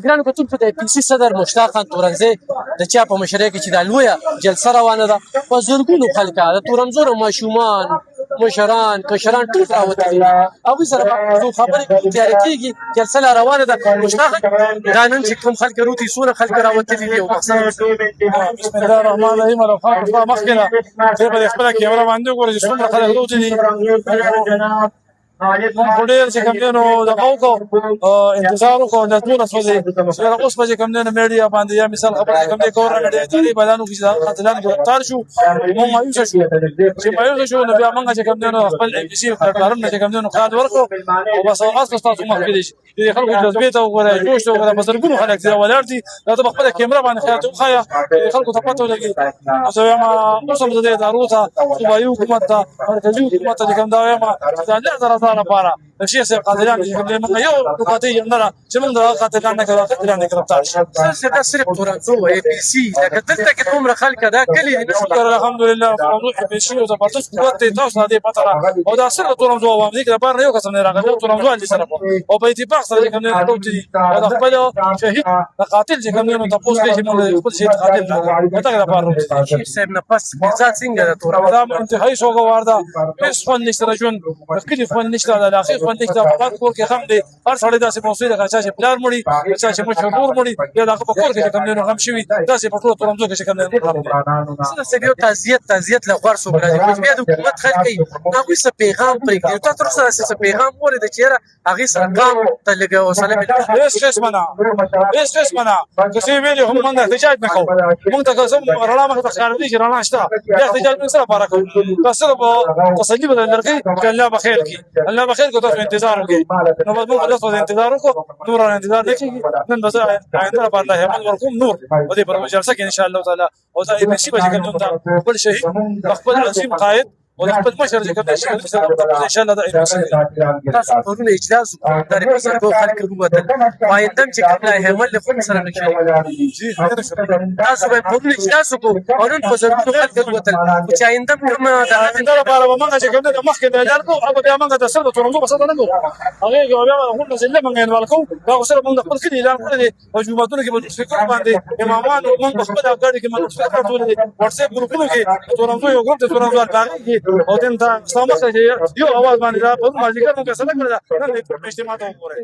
ګرانو کتونکو د پي سي صدر مشتاق خان تورنزی د چا په مشرۍ کې چې دا لویه جلسه روانه ده په زرګونو خلک د تورنزو ماشومان مشران کشران ټول راوتلي دي هغوی سره به څو خبرې تیارې کېږي جلسه لا روانه ده مشتاق دا نن چې کوم خلک روتي څونه خلک راوتلي دي او مقصد بسم الله الرحمن الرحیم لو خلق مخکې نه زه به خپله کیمره باندې وګورم چې څومره خلک روتي دي موږ خو ډېر چې کوم دی نو دغه وکړو انتظار وکړو د 12 بجې اوس به چې کوم دی نو میډیا باندې یا مثال خبره چې کوم دی کور میډیا ادارې بیانو کې چې قاتلان ګرفتار شو موږ مایوسه شو چې مایوسه شو نو بیا موږ چې کوم دی نو خپل ام بي سي کارونه چې کوم دی نو قرار ورکړو او بس اوس تاسو مخکې دي چې خلکو جذبې ته وګورئ جوش ته وګورئ بزرګونو خلک دي ولاړ دي دا ته خپله کیمره باندې خیاط وښایه خلکو ته پته ولګي نو زه وایم اوس هم زه دې ادارو ته صوبایي حکومت ته مرکزي حکومت ته چې کوم دا وایم چې د الله تعالی لپاره د شیخ صاحب قاتلان چې کوم دی موږ یو نقاطي جمله چې موږ د قاتلان نه کړو قاتلان نه ګرفتار شي دا صرف تورنزو اي پي سي لکه دلته کې څومره خلک دا کلي دي شکر الحمدلله موضوع اي پي سي او زبردست قوت دی تاسو د دې پته او دا سره تورنزو عوام دي د بار نه یو قسم نه راغلی تورنزو علي سره او په اتفاق سره چې کوم دی راوتی دي او د خپل شهید د قاتل چې کوم دی نو تاسو کې چې موږ خپل شهید قاتل دا د بار راوتی شیخ صاحب نه پس ځات څنګه د تورنزو دا انتهایی سوګوار ده هیڅ فن نشته ژوند کلی فن نشته د اخر فن نشته په کور کې هم دی هر سړی داسې موصي د چا چې پلار مړي چا چې مشهور مړي یا د په کور کې کوم دی نو هم شوي داسې په ټول تورنزو کې کوم دی سره یو تعزیت له غوړ سو راځي بیا د حکومت خلک هغه څه پیغام پرېږدي تاسو سره څه پیغام ورې د چیرې هغه سره کام ته لګو وسلم هیڅ کس منع که څه ویلي هم موږ احتجاج نه کوو موږ ته کوم رڼا مخ ته ښکار دي چې رڼا شته بیا احتجاج موږ سره پاره کوو تاسو به تسلی بدل درکړي چې الله بخیر کړي الله بخیر کو تاسو انتظار وکړئ نو موږ تاسو انتظار وکړو نور انتظار نه کیږي نن بس آینده لپاره الله همت ورکوم نور او دې پر جلسه کې ان شاء الله تعالی او دا ام سي به کوم ته خپل شهید خپل عظیم قائد او خپل مشر چې کوم شي ان شاء الله دا تاسو پرونه اجلاس د ریاست په خلک وروته وایندم چې کوم همت له خپل سره نشي تاسو به پرونه اجلاس کو او نن په ضرورت خلک وروته چې آیندم کوم د آینده لپاره موږ چې کوم د مخکې د اجازه کو او بیا موږ د سره تورنزو په ساده نه کوو هغه یو بیا موږ نزل موږ انوال کوو دا سره موږ خپل کلی اعلان کړی او جمعهتون کې په فکر باندې امامان موږ خپل اګاډي کې موږ فکر ټول واتس اپ ګروپونو کې تورنزو یو ګروپ ته تورنزو باندې او دین ته سلام یو اواز باندې دا په ماجیګر موږ سره کړل نن اجتماع ته وګورئ